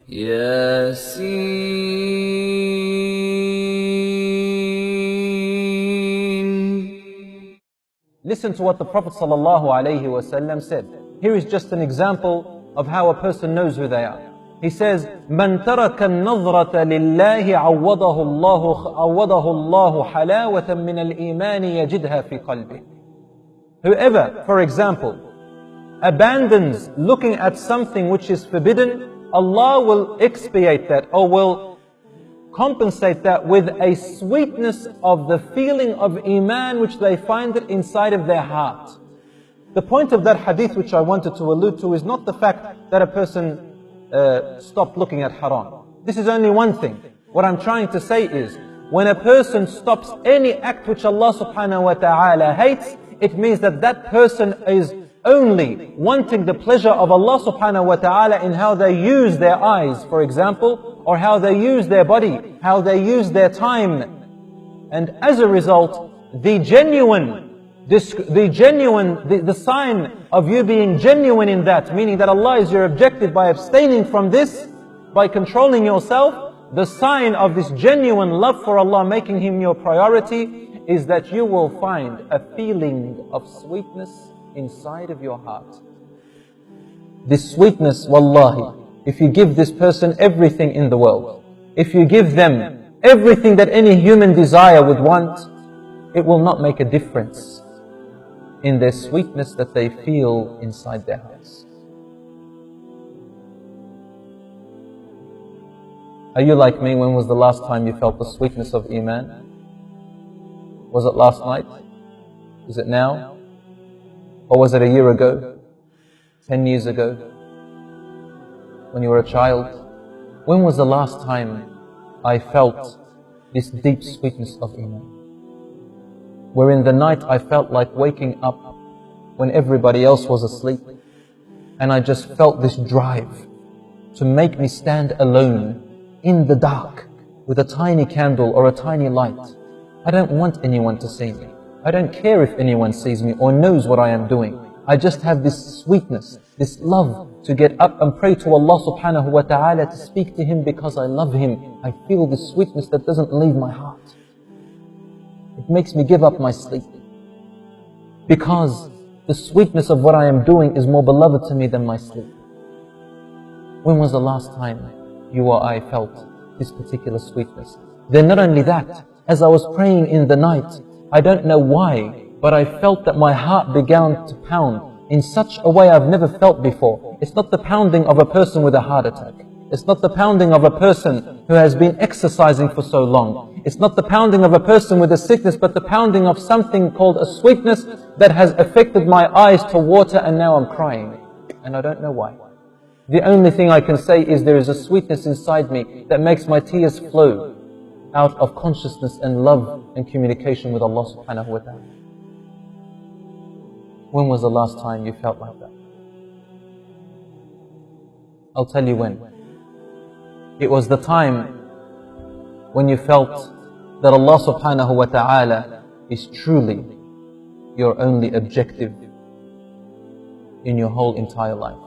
Yasin. Listen to what the Prophet ﷺ said. Here is just an example of how a person knows who they are. He says, "من ترك النظرة لله عوضه الله حلاوة من الإيمان يجدها في قلبه." Whoever, for example, abandons looking at something which is forbidden, Allah will expiate that, or will compensate that with a sweetness of the feeling of Iman which they find it inside of their heart. The point of that hadith which I wanted to allude to is not the fact that a person stopped looking at haram. This is only one thing. What I'm trying to say is, when a person stops any act which Allah subhanahu wa ta'ala hates, it means that that person is only wanting the pleasure of Allah subhanahu wa ta'ala in how they use their eyes, for example, or how they use their body, how they use their time. And as a result, the sign of you being genuine in that, meaning that Allah is your objective by abstaining from this, by controlling yourself, the sign of this genuine love for Allah, making Him your priority, is that you will find a feeling of sweetness inside of your heart. This sweetness, wallahi, if you give this person everything in the world, if you give them everything that any human desire would want, it will not make a difference in their sweetness that they feel inside their hearts. Are you like me? When was the last time you felt the sweetness of Iman? Was it last night? Is it now? Or was it a year ago? 10 years ago? When you were a child? When was the last time I felt this deep sweetness of Iman? Where in the night I felt like waking up when everybody else was asleep, and I just felt this drive to make me stand alone in the dark with a tiny candle or a tiny light. I don't want anyone to see me. I don't care if anyone sees me or knows what I am doing. I just have this sweetness, this love to get up and pray to Allah subhanahu wa ta'ala, to speak to Him because I love Him. I feel this sweetness that doesn't leave my heart. It makes me give up my sleep, because the sweetness of what I am doing is more beloved to me than my sleep. When was the last time you or I felt this particular sweetness? Then not only that, as I was praying in the night, I don't know why, but I felt that my heart began to pound in such a way I've never felt before. It's not the pounding of a person with a heart attack. It's not the pounding of a person who has been exercising for so long. It's not the pounding of a person with a sickness, but the pounding of something called a sweetness that has affected my eyes to water, and now I'm crying. And I don't know why. The only thing I can say is there is a sweetness inside me that makes my tears flow out of consciousness and love and communication with Allah subhanahu wa ta'ala. When was the last time you felt like that? I'll tell you when. It was the time when you felt that Allah subhanahu wa ta'ala is truly your only objective in your whole entire life.